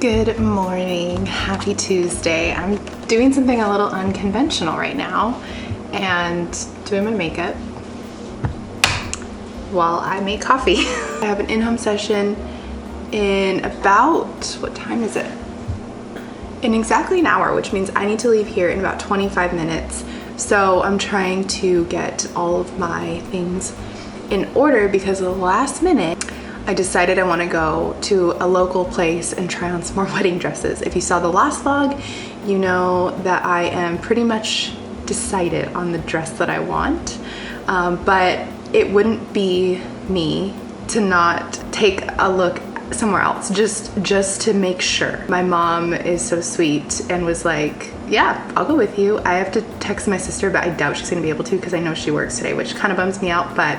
Good morning, happy Tuesday. I'm doing something a little unconventional right now and doing my makeup while I make coffee. I have an in-home session in about, what time is it? In exactly an hour, which means I need to leave here in about 25 minutes. So I'm trying to get all of my things in order because at the last minute, I decided I want to go to a local place and try on some more wedding dresses. If you saw the last vlog, you know that I am pretty much decided on the dress that I want, but it wouldn't be me to not take a look somewhere else just to make sure. My mom is so sweet and was like, yeah, I'll go with you. I have to text my sister, but I doubt she's gonna be able to because I know she works today, which kind of bums me out, but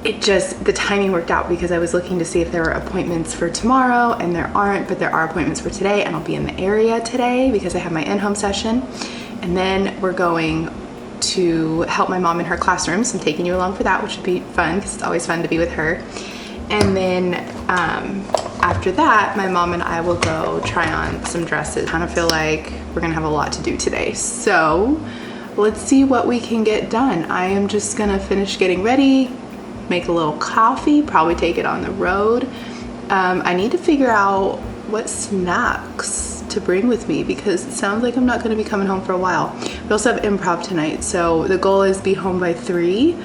the timing worked out because I was looking to see if there were appointments for tomorrow and there aren't, but there are appointments for today and I'll be in the area today because I have my in-home session. And then we're going to help my mom in her classroom. So I'm taking you along for that, which would be fun because it's always fun to be with her. And then after that, my mom and I will go try on some dresses. I kind of feel like we're gonna have a lot to do today. So let's see what we can get done. I am just gonna finish getting ready, make a little coffee, probably take it on the road. I need to figure out what snacks to bring with me because it sounds like I'm not gonna be coming home for a while. We also have improv tonight, so the goal is be home by 3,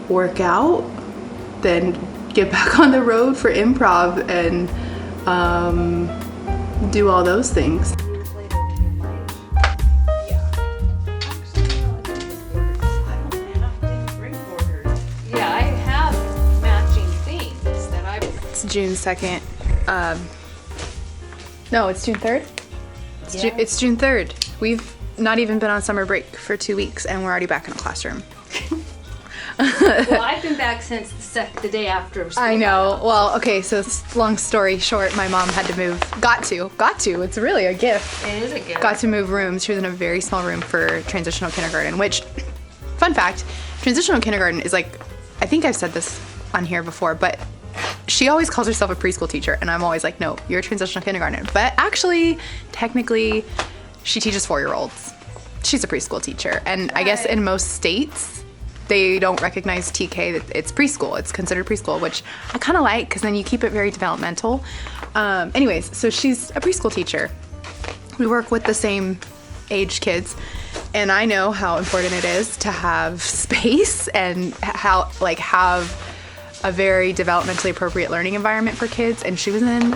work out, then get back on the road for improv and do all those things. June 2nd. No, it's June 3rd? It's June 3rd. We've not even been on summer break for 2 weeks and we're already back in a classroom. Well, I've been back since the day after school. I know. Well, okay, so long story short, my mom had to move. Got to. It's really a gift. It is a gift. Got to move rooms. She was in a very small room for transitional kindergarten, which, fun fact, transitional kindergarten is like, I think I've said this on here before, but she always calls herself a preschool teacher and I'm always like, no, you're a transitional kindergarten. But actually, technically, she teaches 4-year-olds. She's a preschool teacher. And I guess in most states, they don't recognize TK, that it's preschool. It's considered preschool, which I kind of like because then you keep it very developmental. Anyways, so she's a preschool teacher. We work with the same age kids and I know how important it is to have space and have a very developmentally appropriate learning environment for kids, and she was in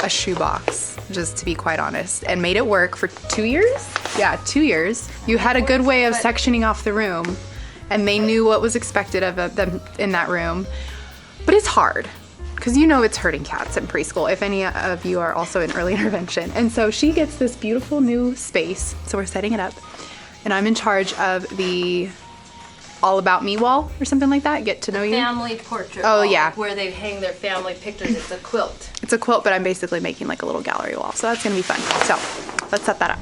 a shoebox, just to be quite honest, and made it work for 2 years? Yeah, 2 years. You had a good way of sectioning off the room, and they knew what was expected of them in that room. But it's hard, because you know it's hurting cats in preschool, if any of you are also in early intervention. And so she gets this beautiful new space, so we're setting it up, and I'm in charge of the All About Me wall or something like that. Get to know you. Family portrait Oh, wall, yeah. where they hang their family pictures. It's a quilt. It's a quilt, but I'm basically making like a little gallery wall. So that's gonna be fun. So let's set that up.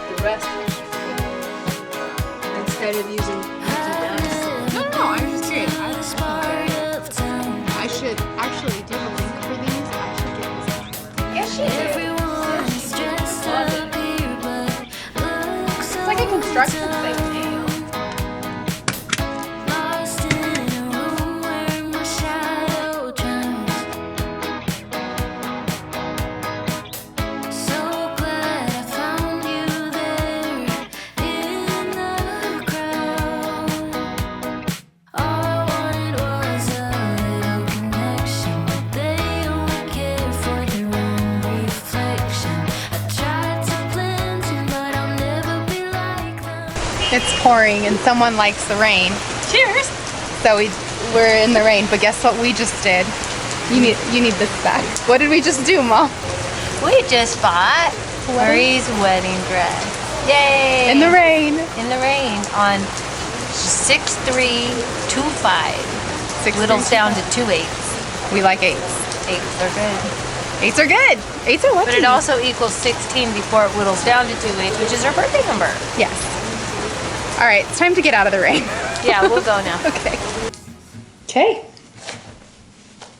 The rest, instead of using No, I'm just curious. I should actually do a link for these. I should get these. Yes, she is. It's like a construction thing. It's pouring and someone likes the rain. Cheers. So we're in the rain, but guess what we just did? You need this back. What did we just do, Mom? We just bought Marie's wedding dress. Yay! In the rain. In the rain on 6325. Whittles down to 2/8. We like 8s. 8s are good. 8s are good. 8s are lucky. But it also equals 16 before it whittles down to 2 8s, which is her birthday number. Yes. All right, it's time to get out of the rain. Yeah, we'll go now. Okay. Okay.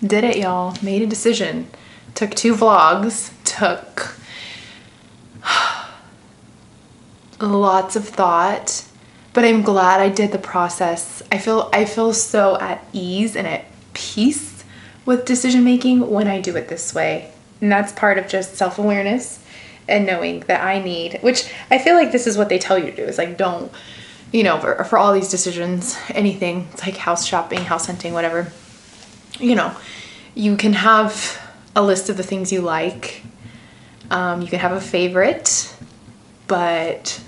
Did it, y'all. Made a decision. Took 2 vlogs. Took lots of thought. But I'm glad I did the process. I feel so at ease and at peace with decision making when I do it this way. And that's part of just self-awareness and knowing that I need, which I feel like this is what they tell you to do. It's like, don't, you know, for all these decisions, anything, it's like house shopping, house hunting, whatever, you know, you can have a list of the things you like. You can have a favorite, but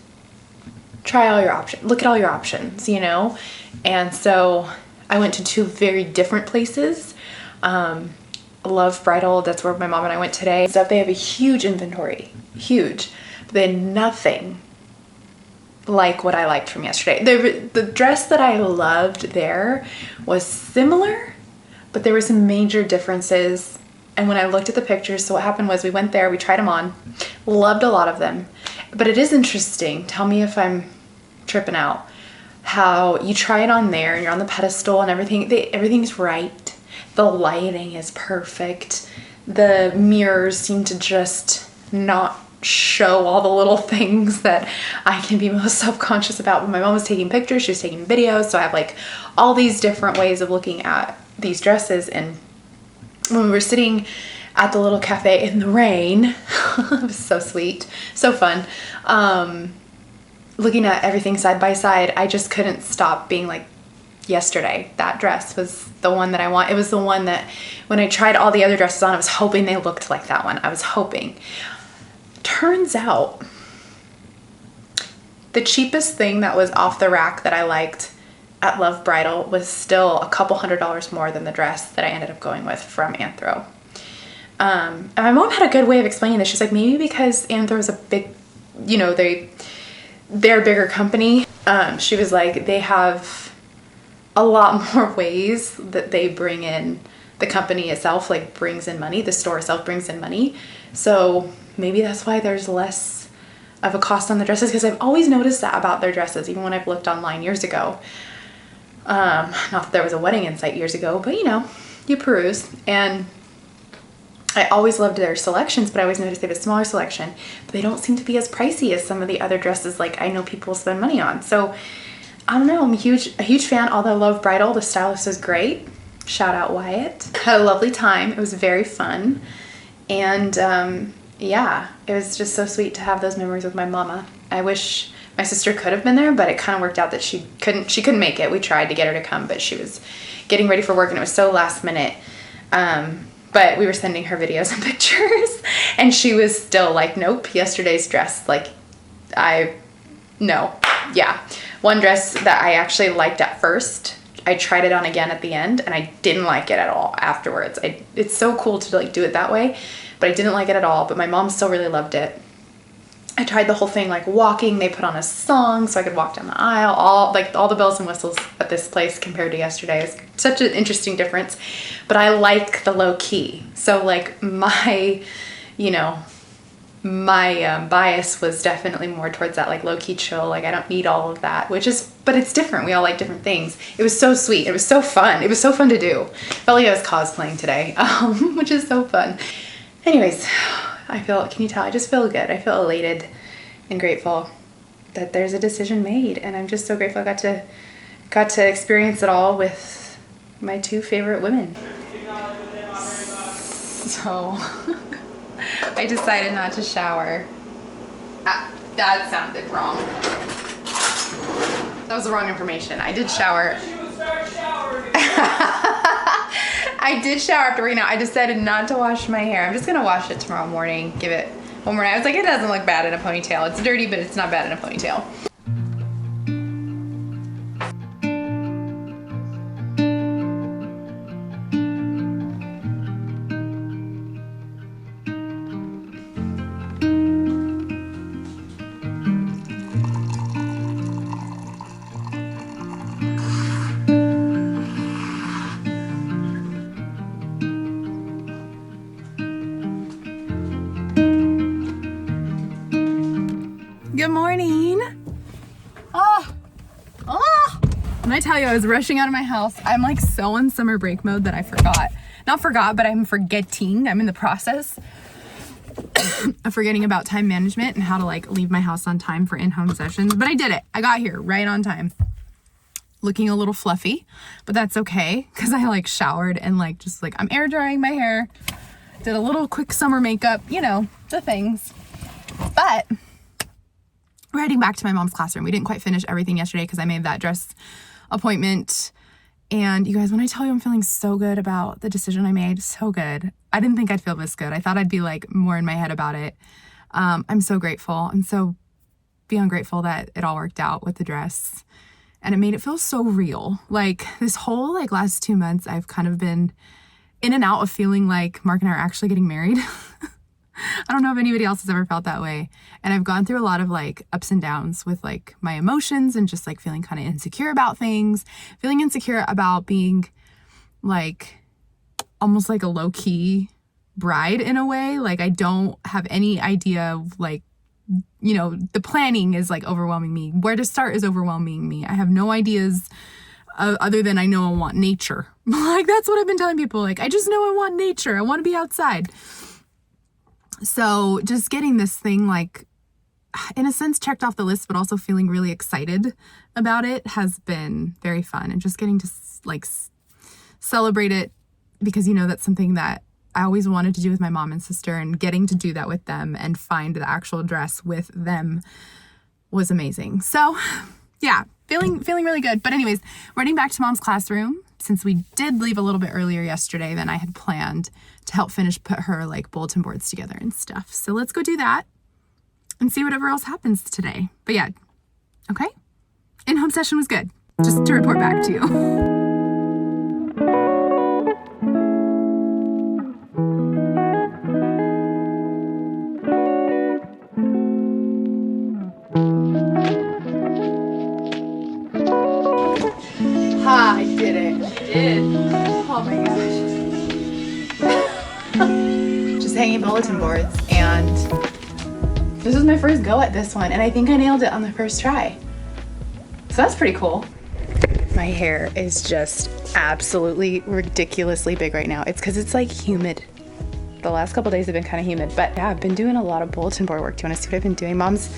try all your options. Look at all your options, you know? And so I went to 2 very different places. Love Bridal, that's where my mom and I went today. So they have a huge inventory, huge, but they had nothing like what I liked from yesterday. The dress that I loved there was similar, but there were some major differences. And when I looked at the pictures, so what happened was we went there, we tried them on, loved a lot of them. But it is interesting, tell me if I'm tripping out, how you try it on there and you're on the pedestal and everything's right. The lighting is perfect. The mirrors seem to just not show all the little things that I can be most self-conscious about. When my mom was taking pictures, she was taking videos, so I have like all these different ways of looking at these dresses. And when we were sitting at the little cafe in the rain, it was so sweet, so fun, looking at everything side by side, I just couldn't stop being like, yesterday, that dress was the one that I want. It was the one that when I tried all the other dresses on, I was hoping they looked like that one. I was hoping. Turns out the cheapest thing that was off the rack that I liked at Love Bridal was still a couple $100s more than the dress that I ended up going with from Anthro. And my mom had a good way of explaining this. She's like, maybe because Anthro is a big, you know, they're a bigger company. She was like, they have a lot more ways that they bring in, the company itself like brings in money, the store itself brings in money. So maybe that's why there's less of a cost on the dresses, because I've always noticed that about their dresses, even when I've looked online years ago. Not that there was a wedding in sight years ago, but you know, you peruse. And I always loved their selections, but I always noticed they have a smaller selection, but they don't seem to be as pricey as some of the other dresses like I know people spend money on. So I don't know, I'm a huge fan. Although I love Bridal, the stylist was great. Shout out Wyatt. Had a lovely time. It was very fun. And yeah, it was just so sweet to have those memories with my mama. I wish my sister could have been there, but it kind of worked out that she couldn't make it. We tried to get her to come, but she was getting ready for work and it was so last minute. But we were sending her videos and pictures and she was still like, nope, yesterday's dress, like no. Yeah. One dress that I actually liked at first, I tried it on again at the end and I didn't like it at all afterwards. It's so cool to like do it that way, but I didn't like it at all, but my mom still really loved it. I tried the whole thing like walking. They put on a song so I could walk down the aisle, all the bells and whistles at this place compared to yesterday is such an interesting difference. But I like the low key. So like my bias was definitely more towards that like low key chill. Like I don't need all of that, but it's different. We all like different things. It was so sweet. It was so fun. It was so fun to do. Felt like I was cosplaying today, which is so fun. Anyways, can you tell? I just feel good. I feel elated and grateful that there's a decision made. And I'm just so grateful I got to experience it all with my 2 favorite women. So I decided not to shower. That sounded wrong. That was the wrong information. I did shower. I did shower after working out. I decided not to wash my hair. I'm just gonna wash it tomorrow morning. Give it one more night. I was like, it doesn't look bad in a ponytail. It's dirty, but it's not bad in a ponytail. Good morning. When I tell you I was rushing out of my house, I'm like so in summer break mode that I not forgot, but I'm forgetting. I'm in the process of forgetting about time management and how to like leave my house on time for in-home sessions. But I did it. I got here right on time. Looking a little fluffy, but that's okay because I like showered and like just like I'm air drying my hair. Did a little quick summer makeup, you know, the things. But we're heading back to my mom's classroom. We didn't quite finish everything yesterday because I made that dress appointment. And you guys, when I tell you I'm feeling so good about the decision I made, so good. I didn't think I'd feel this good. I thought I'd be like more in my head about it. I'm so grateful. I'm so beyond grateful that it all worked out with the dress. And it made it feel so real. Like this whole like last 2 months, I've kind of been in and out of feeling like Mark and I are actually getting married. I don't know if anybody else has ever felt that way. And I've gone through a lot of like ups and downs with like my emotions and just like feeling kind of insecure about things, feeling insecure about being like almost like a low-key bride in a way. Like I don't have any idea of like, you know, the planning is like overwhelming me. Where to start is overwhelming me. I have no ideas other than I know I want nature. Like that's what I've been telling people. Like I just know I want nature. I want to be outside. So just getting this thing like in a sense checked off the list, but also feeling really excited about it has been very fun. And just getting to like celebrate it because, you know, that's something that I always wanted to do with my mom and sister, and getting to do that with them and find the actual dress with them was amazing. So yeah, feeling really good. But anyways, running back to mom's classroom, since we did leave a little bit earlier yesterday than I had planned to help put her like bulletin boards together and stuff. So let's go do that and see whatever else happens today. But yeah, okay. In-home session was good. Just to report back to you. I did it. You did. Oh my gosh. Just hanging bulletin boards, and this was my first go at this one, and I think I nailed it on the first try. So that's pretty cool. My hair is just absolutely ridiculously big right now. It's because it's like humid. The last couple days have been kind of humid, but yeah, I've been doing a lot of bulletin board work. Do you want to see what I've been doing? Mom's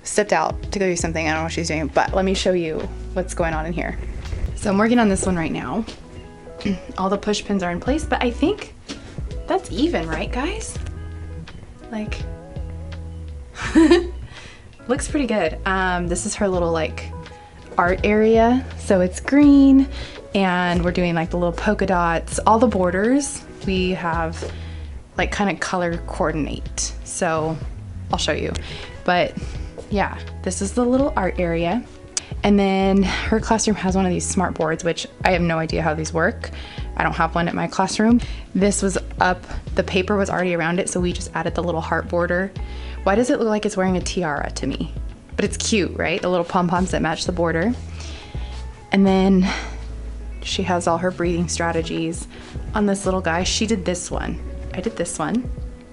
stepped out to go do something. I don't know what she's doing, but let me show you what's going on in here. So I'm working on this one right now. All the push pins are in place, but I think that's even, right guys? Like, looks pretty good. This is her little like art area. So it's green and we're doing like the little polka dots, all the borders we have like kind of color coordinate. So I'll show you, but yeah, this is the little art area. And then her classroom has one of these smart boards, which I have no idea how these work. I don't have one at my classroom. This was up, the paper was already around it, so we just added the little heart border. Why does it look like it's wearing a tiara to me? But it's cute, right? The little pom-poms that match the border. And then she has all her breathing strategies on this little guy. She did this one. I did this one,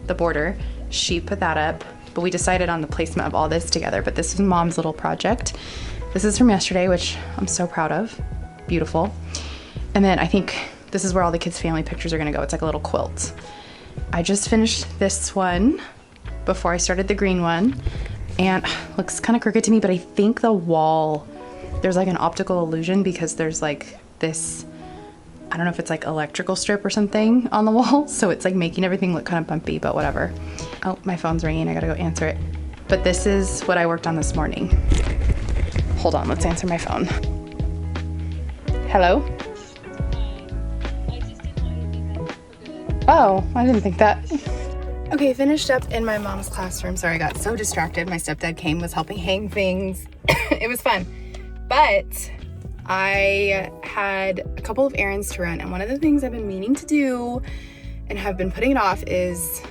the border. She put that up, but we decided on the placement of all this together. But this is mom's little project. This is from yesterday, which I'm so proud of. Beautiful. And then I think this is where all the kids' family pictures are gonna go. It's like a little quilt. I just finished this one before I started the green one, and looks kind of crooked to me, but I think the wall, there's like an optical illusion because there's like this, I don't know if it's like electrical strip or something on the wall. So it's like making everything look kind of bumpy, but whatever. Oh, my phone's ringing. I gotta go answer it. But this is what I worked on this morning. Hold on, let's answer my phone. Hello? Oh, I didn't think that. Okay, finished up in my mom's classroom. Sorry, I got so distracted. My stepdad came, was helping hang things. It was fun. But I had a couple of errands to run, and one of the things I've been meaning to do and have been putting it off is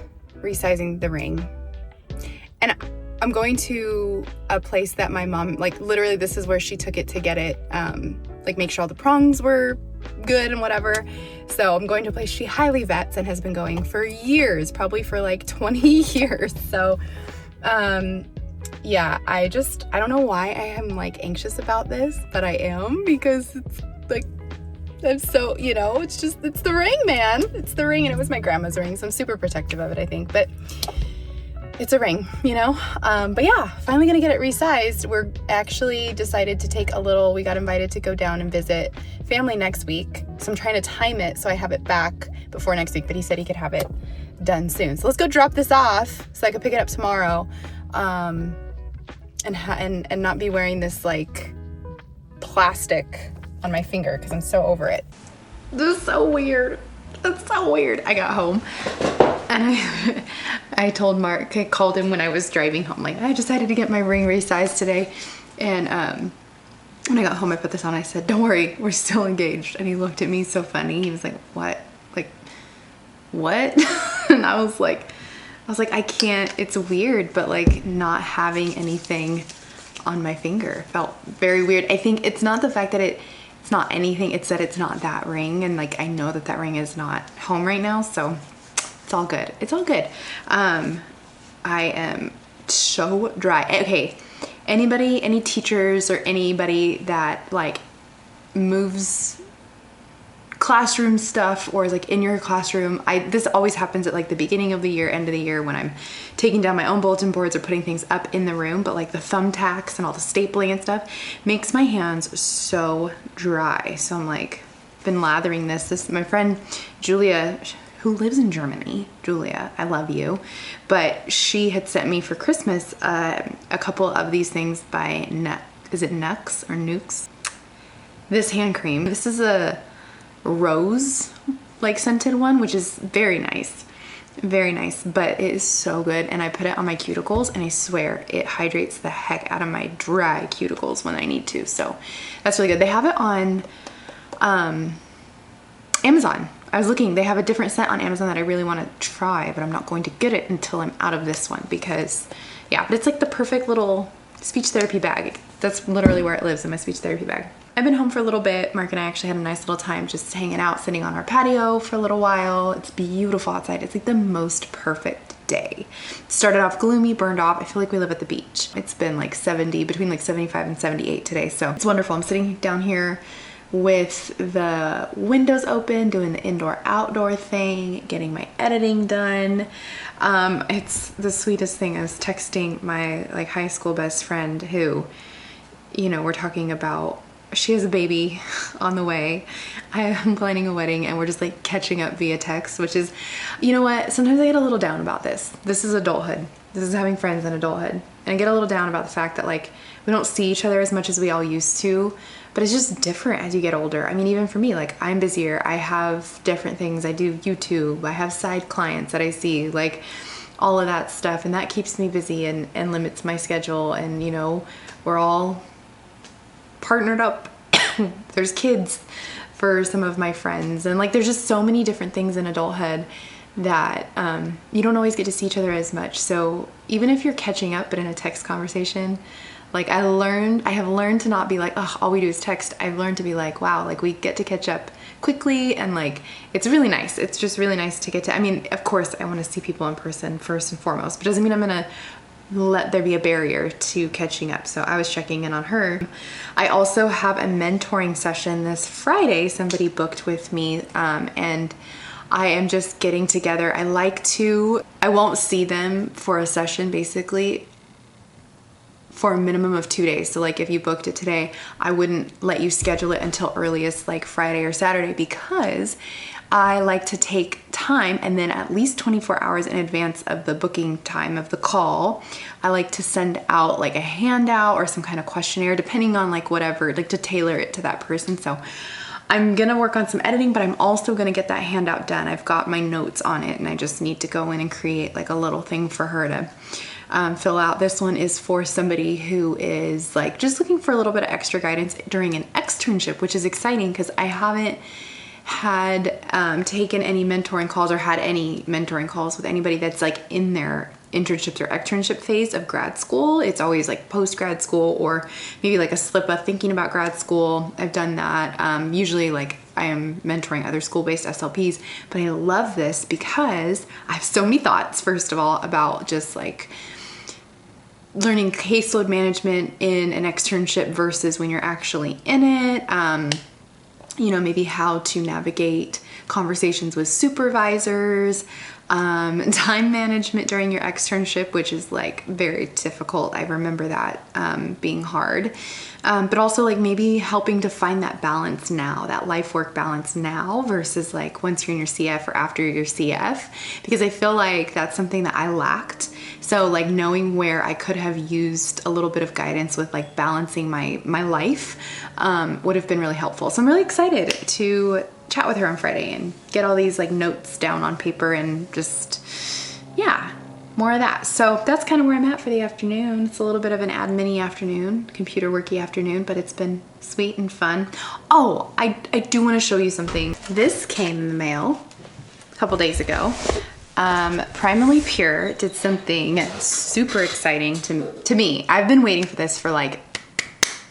resizing the ring. And I'm going to a place that my mom, like literally this is where she took it to get it, like make sure all the prongs were good and whatever. So I'm going to a place she highly vets and has been going for years, probably for like 20 years. So yeah, I don't know why I am like anxious about this, but I am, because it's like, I'm so, you know, it's the ring, man. It's the ring, and it was my grandma's ring, so I'm super protective of it, I think, but it's a ring, you know? But yeah, finally gonna get it resized. We're actually decided to take we got invited to go down and visit family next week. So I'm trying to time it so I have it back before next week, but he said he could have it done soon. So let's go drop this off so I can pick it up tomorrow. And not be wearing this like plastic on my finger because I'm so over it. This is so weird. It's so weird. I got home and I told Mark, I called him when I was driving home, like, I decided to get my ring resized today. And when I got home, I put this on. I said, don't worry, we're still engaged. And he looked at me so funny. He was like, what? Like, what? And I was like, I can't, it's weird, but like not having anything on my finger felt very weird. I think it's not the fact that it's not anything, it's that it's not that ring. And like, I know that ring is not home right now, so it's all good. It's all good. I am so dry. Okay, any teachers or anybody that like moves classroom stuff or is like in your classroom, this always happens at like the beginning of the year, end of the year, when I'm taking down my own bulletin boards or putting things up in the room. But like the thumbtacks and all the stapling and stuff makes my hands so dry. So I'm like, been lathering this my friend Julia, who lives in Germany. Julia, I love you. But she had sent me for Christmas a couple of these things by is it Nux or Nukes? This hand cream. This is a rose like scented one, which is very nice, but it is so good. And I put it on my cuticles, and I swear it hydrates the heck out of my dry cuticles when I need to. So that's really good. They have it on Amazon. I was looking, they have a different scent on Amazon that I really want to try, but I'm not going to get it until I'm out of this one, because yeah, but it's like the perfect little speech therapy bag. That's literally where it lives, in my speech therapy bag. I've been home for a little bit. Mark and I actually had a nice little time just hanging out, sitting on our patio for a little while. It's beautiful outside. It's like the most perfect day. It started off gloomy, burned off. I feel like we live at the beach. It's been like 70, between like 75 and 78 today. So it's wonderful. I'm sitting down here with the windows open, doing the indoor-outdoor thing, getting my editing done. It's the sweetest thing. I was texting my like high school best friend who, you know, we're talking about, she has a baby on the way. I'm planning a wedding, and we're just like catching up via text, which is, you know what, sometimes I get a little down about this. This is adulthood. This is having friends in adulthood. And I get a little down about the fact that like we don't see each other as much as we all used to, but it's just different as you get older. I mean, even for me, like I'm busier. I have different things. I do YouTube. I have side clients that I see, like all of that stuff. And that keeps me busy and limits my schedule. And you know, we're all partnered up. There's kids for some of my friends, and like there's just so many different things in adulthood that you don't always get to see each other as much. So even if you're catching up but in a text conversation, like I have learned to not be like, oh, all we do is text. I've learned to be like, wow, like we get to catch up quickly, and like it's really nice. It's just really nice to get to, I mean, of course I want to see people in person first and foremost, but doesn't mean I'm gonna let there be a barrier to catching up. So I was checking in on her. I also have a mentoring session this Friday. Somebody booked with me, and I am just getting together. I won't see them for a session basically for a minimum of 2 days. So like if you booked it today, I wouldn't let you schedule it until earliest like Friday or Saturday, because I like to take time, and then at least 24 hours in advance of the booking time of the call, I like to send out like a handout or some kind of questionnaire, depending on like whatever, like to tailor it to that person. So I'm gonna work on some editing, but I'm also gonna get that handout done. I've got my notes on it, and I just need to go in and create like a little thing for her to fill out. This one is for somebody who is like just looking for a little bit of extra guidance during an externship, which is exciting because I haven't had taken any mentoring calls or had any mentoring calls with anybody that's like in their internships or externship phase of grad school. It's always like post grad school, or maybe like a slip of thinking about grad school. I've done that. Usually like I am mentoring other school-based SLPs, but I love this because I have so many thoughts, first of all, about just like learning caseload management in an externship versus when you're actually in it. You know, maybe how to navigate conversations with supervisors, time management during your externship, which is like very difficult. I remember that being hard. But also like maybe helping to find that balance now, that life work balance now versus like once you're in your CF or after your CF, because I feel like that's something that I lacked. So like knowing where I could have used a little bit of guidance with like balancing my life would have been really helpful. So I'm really excited to chat with her on Friday and get all these like notes down on paper and just, yeah, more of that. So that's kind of where I'm at for the afternoon. It's a little bit of an admin-y afternoon, computer worky afternoon, but it's been sweet and fun. Oh, I do want to show you something. This came in the mail a couple days ago. Primally Pure did something super exciting to me. I've been waiting for this for like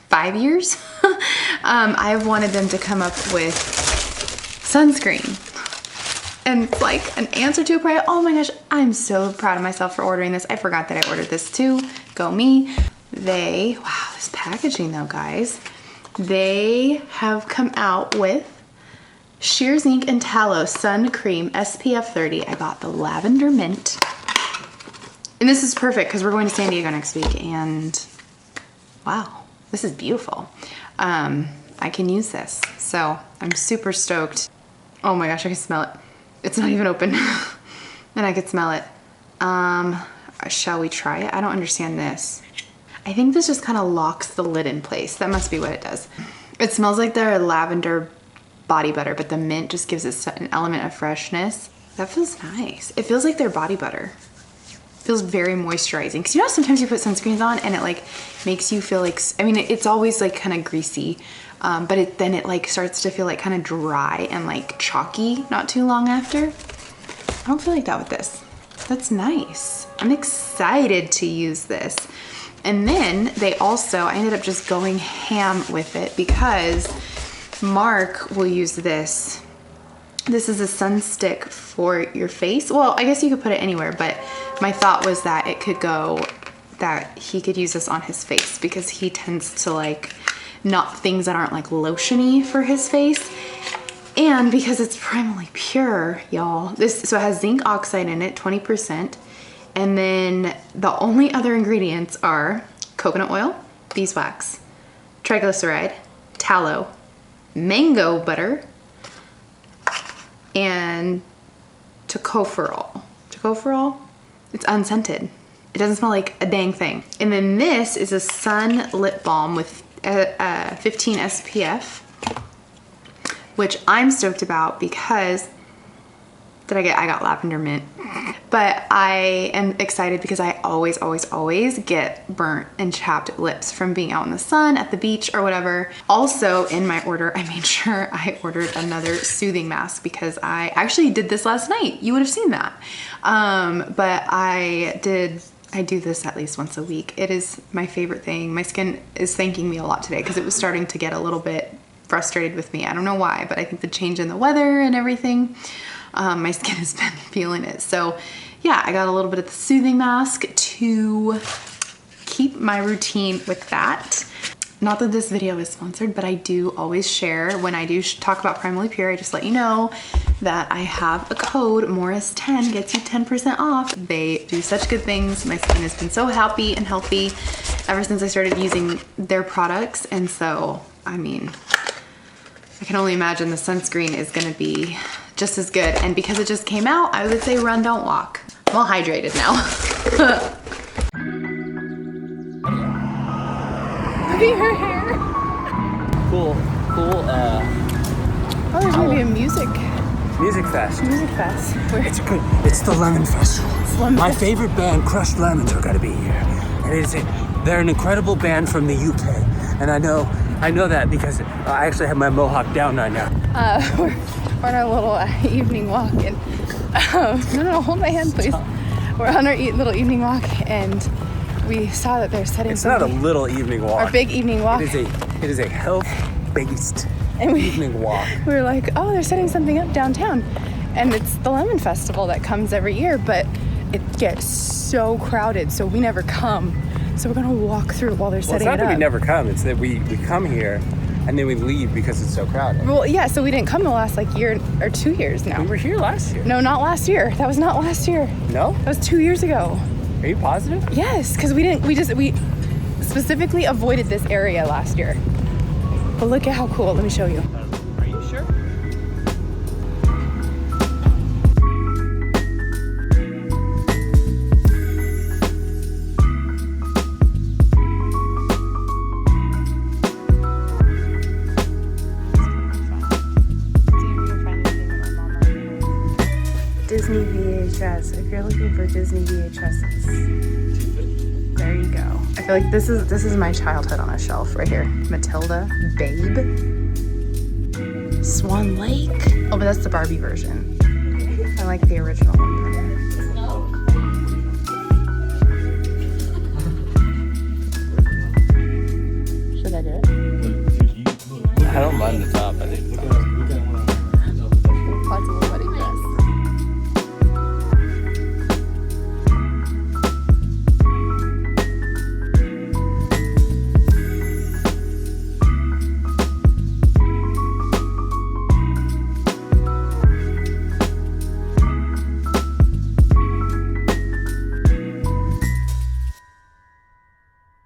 5 years. I've wanted them to come up with sunscreen. And like an answer to a prayer. Oh my gosh, I'm so proud of myself for ordering this. I forgot that I ordered this too. Go me. Wow, this packaging though, guys. They have come out with Sheer Zinc and Tallow Sun Cream SPF 30. I got the lavender mint. And this is perfect because we're going to San Diego next week and wow, this is beautiful. I can use this. So I'm super stoked. Oh my gosh, I can smell it. It's not even open. And I could smell it. Shall we try it? I don't understand this. I think this just kind of locks the lid in place. That must be what it does. It smells like their lavender body butter, but the mint just gives it an element of freshness. That feels nice. It feels like their body butter. It feels very moisturizing. Because you know sometimes you put sunscreens on and it like makes you feel like, I mean, it's always like kind of greasy. But then it like starts to feel like kind of dry and like chalky not too long after. I don't feel like that with this. That's nice. I'm excited to use this. And then they also, I ended up just going ham with it because Mark will use this. This is a sun stick for your face. Well, I guess you could put it anywhere, but my thought was that it could go, that he could use this on his face because he tends to like not things that aren't like lotiony for his face. And because it's Primally Pure, y'all. So it has zinc oxide in it, 20%. And then the only other ingredients are coconut oil, beeswax, triglyceride, tallow, mango butter, and tocopherol. Tocopherol? It's unscented. It doesn't smell like a dang thing. And then this is a sun lip balm with 15 SPF, which I'm stoked about because I got lavender mint. But I am excited because I always get burnt and chapped lips from being out in the sun, at the beach, or whatever. Also in my order, I made sure I ordered another soothing mask because I actually did this last night. You would have seen that. But I do this at least once a week. It is my favorite thing. My skin is thanking me a lot today because it was starting to get a little bit frustrated with me. I don't know why, but I think the change in the weather and everything, my skin has been feeling it. So yeah, I got a little bit of the soothing mask to keep my routine with that. Not that this video is sponsored, but I do always share when I do talk about Primally Pure. I just let you know that I have a code, Morris10 gets you 10% off. They do such good things. My skin has been so happy and healthy ever since I started using their products. And so, I mean, I can only imagine the sunscreen is gonna be just as good. And because it just came out, I would say run, don't walk. I'm all hydrated now. Look at her hair. Cool. Oh, there's gonna be a music fest. Where? It's the Lemon Festival. My favorite band, Crushed Lemons, are gonna be here. And they're an incredible band from the UK. And I know that because I actually have my mohawk down right now. We're on our little evening walk and no, hold my hand please. We're on our little evening walk and we saw that they're setting It's not a little evening walk. Our big evening walk. It is a health-based evening walk. We were like, oh, they're setting something up downtown. And it's the Lemon Festival that comes every year, but it gets so crowded, so we never come. So we're gonna walk through while they're Well, it's setting not it that up. we never come. It's that we come here and then we leave because it's so crowded. Well, yeah, so we didn't come the last like year or 2 years now. We were here last year. No, not last year. That was not last year. No? That was 2 years ago. Are you positive? Yes, because we specifically avoided this area last year. But look at how cool. Let me show you. Are you sure? Disney VHS. If you're looking for Disney VHSs, there you go. I feel like this is my childhood on a shelf right here. Matilda, Babe, Swan Lake. Oh, but that's the Barbie version. I like the original one better. Should I do it? I don't mind the